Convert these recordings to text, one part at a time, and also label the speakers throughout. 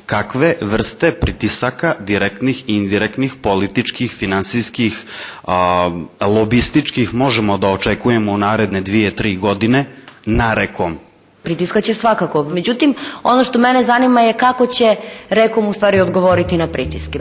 Speaker 1: kakve vrste pritisaka direktnih i indirektnih, političkih, finansijskih, lobističkih možemo da očekujemo u naredne 2-3 godine na Rekom?
Speaker 2: Pritiska će svakako. Međutim, ono što mene zanima je kako će Rekom u stvari odgovoriti na pritiske.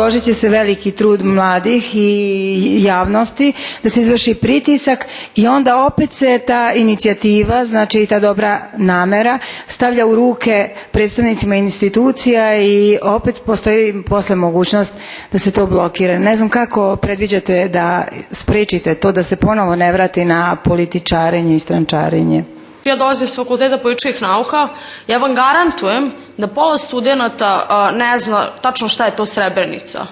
Speaker 3: Uložit će se veliki trud mladih i javnosti da se izvrši pritisak i onda opet se ta inicijativa, znači ta dobra namera, stavlja u ruke predstavnicima institucija i opet postoji posle mogućnost da se to blokira. Ne znam kako predviđate da sprečite to da se ponovo ne vrati na političarenje i strančarenje.
Speaker 4: Ja dolazim s Fakulteta političkih nauka, ja vam garantujem da pola studenta ne zna tačno šta je to Srebrenica.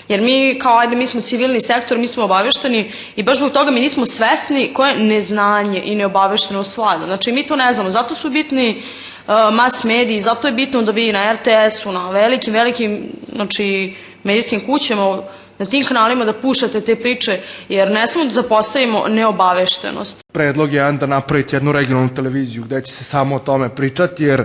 Speaker 4: Jer mi kao, mi smo civilni sektor, mi smo obavešteni i baš zbog toga mi nismo svesni koje neznanje i neobaveštenost vlada. Znači mi to ne znamo, zato su bitni mass mediji, zato je bitno da vi na RTS-u, na velikim medijskim kućama, na tim kanalima da puštate te priče, jer ne samo da zapostavimo neobaveštenost.
Speaker 5: Predlog je da napraviti jednu regionalnu televiziju gde će se samo o tome pričati, jer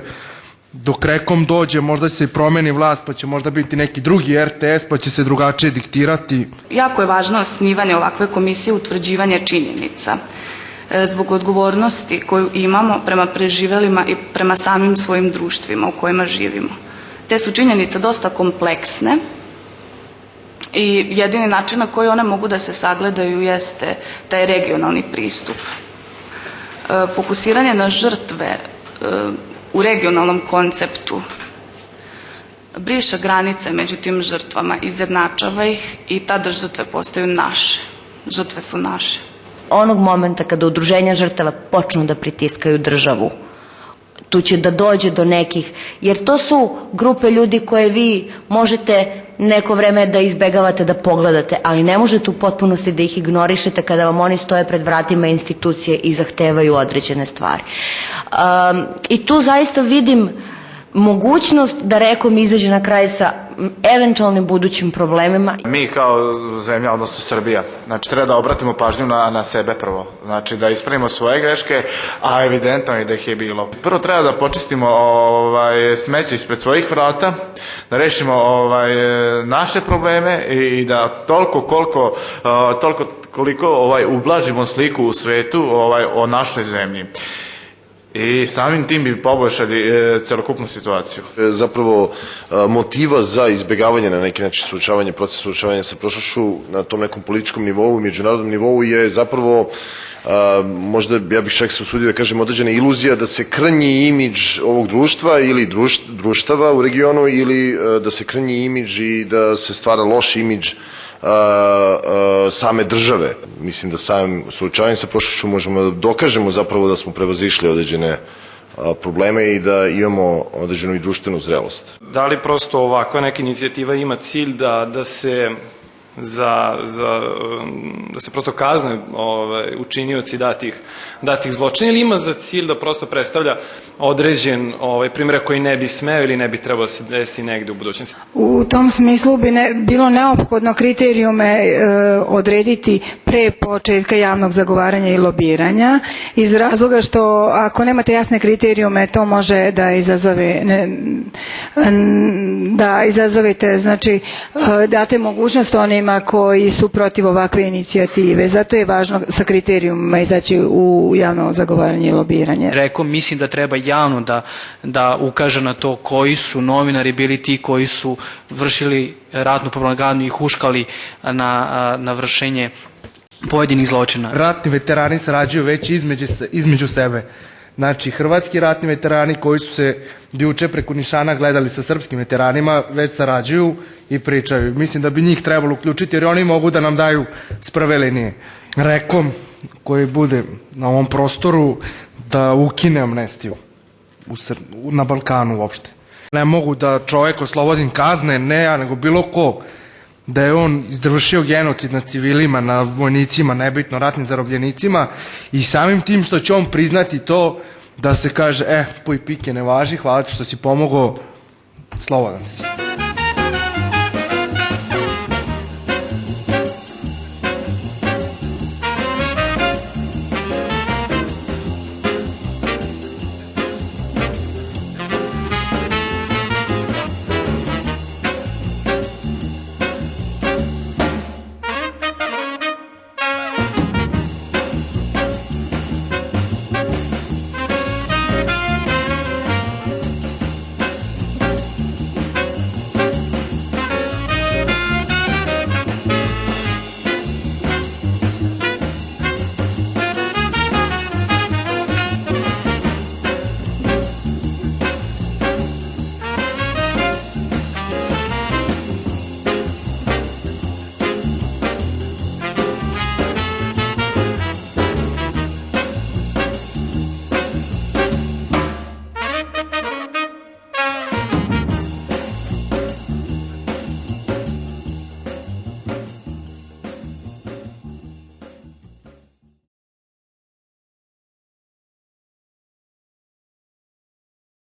Speaker 5: dok Rekom dođe možda se i promeni vlast, pa će možda biti neki drugi RTS, pa će se drugačije diktirati.
Speaker 6: Jako je važno osnivanje ovakve komisije, utvrđivanje činjenica, zbog odgovornosti koju imamo prema preživelima i prema samim svojim društvima u kojima živimo. Te su činjenice dosta kompleksne i jedini način na koji one mogu da se sagledaju jeste taj regionalni pristup. Fokusiranje na žrtve u regionalnom konceptu briše granice među tim žrtvama, izjednačava ih i tada žrtve postaju naše. Žrtve su naše.
Speaker 2: Onog momenta kada udruženja žrtava počnu da pritiskaju državu, tu će da dođe do nekih, jer to su grupe ljudi koje vi možete neko vreme da izbegavate da pogledate, ali ne možete u potpunosti da ih ignorišete kada vam oni stoje pred vratima institucije i zahtevaju određene stvari. I tu zaista vidim mogućnost da Rekom izađe na kraj sa eventualnim budućim problemima.
Speaker 7: Mi kao zemlja, odnosno Srbija, znači treba da obratimo pažnju na sebe prvo, znači da ispravimo svoje greške, a evidentno je da ih je bilo. Prvo treba da počistimo smeće ispred svojih vrata, da rešimo naše probleme i da toliko koliko ublažimo sliku u svetu o našoj zemlji. I samim tim bi poboljšali celokupnu situaciju.
Speaker 8: Zapravo motiva za izbjegavanje na neki način proces suočavanja sa prošlošću na tom nekom političkom nivou i međunarodnom nivou je zapravo možda, ja bih čak se usudio da kažem, određena iluzija da se krnji imidž ovog društva ili društava u regionu ili da se krnji imidž i da se stvara loš imidž same države. Mislim da samim suočavanjem sa prošlošću možemo da dokažemo zapravo da smo prevazišli određene probleme i da imamo određenu i društvenu zrelost.
Speaker 9: Da li prosto ovakva neka inicijativa ima cilj da se prosto kazne učinioci datih zločina ili ima za cilj da prosto predstavlja određen primjer koji ne bi smeo ili ne bi trebao se desiti negde u budućnosti? U
Speaker 3: tom smislu bi bilo neophodno kriterijume odrediti pre početka javnog zagovaranja i lobiranja, iz razloga što ako nemate jasne kriterijume to može da izazovete, znači date mogućnost onima koji su protiv ovakve inicijative. Zato je važno sa kriterijumima izaći u javno zagovaranje i lobiranje.
Speaker 10: Rekom, mislim da treba javno da ukaže na to koji su novinari bili ti koji su vršili ratnu propagandu i huškali na vršenje pojedinih zločina.
Speaker 5: Ratni veterani sarađuju već između sebe. Znači, hrvatski ratni veterani koji su se juče preko nišana gledali sa srpskim veteranima već sarađuju i pričaju. Mislim da bi njih trebalo uključiti jer oni mogu da nam daju s prve linije. Rekom koji bude na ovom prostoru da ukine amnestiju. na Balkanu uopšte. Ne mogu da čovek oslobodim kazne, ne ja, nego bilo ko, da je on izvršio genocid nad civilima, na vojnicima, nebitno, ratnim zarobljenicima, i samim tim što će on priznati to, da se kaže, puj pike ne važi, hvala ti što si pomogao, slobodan si.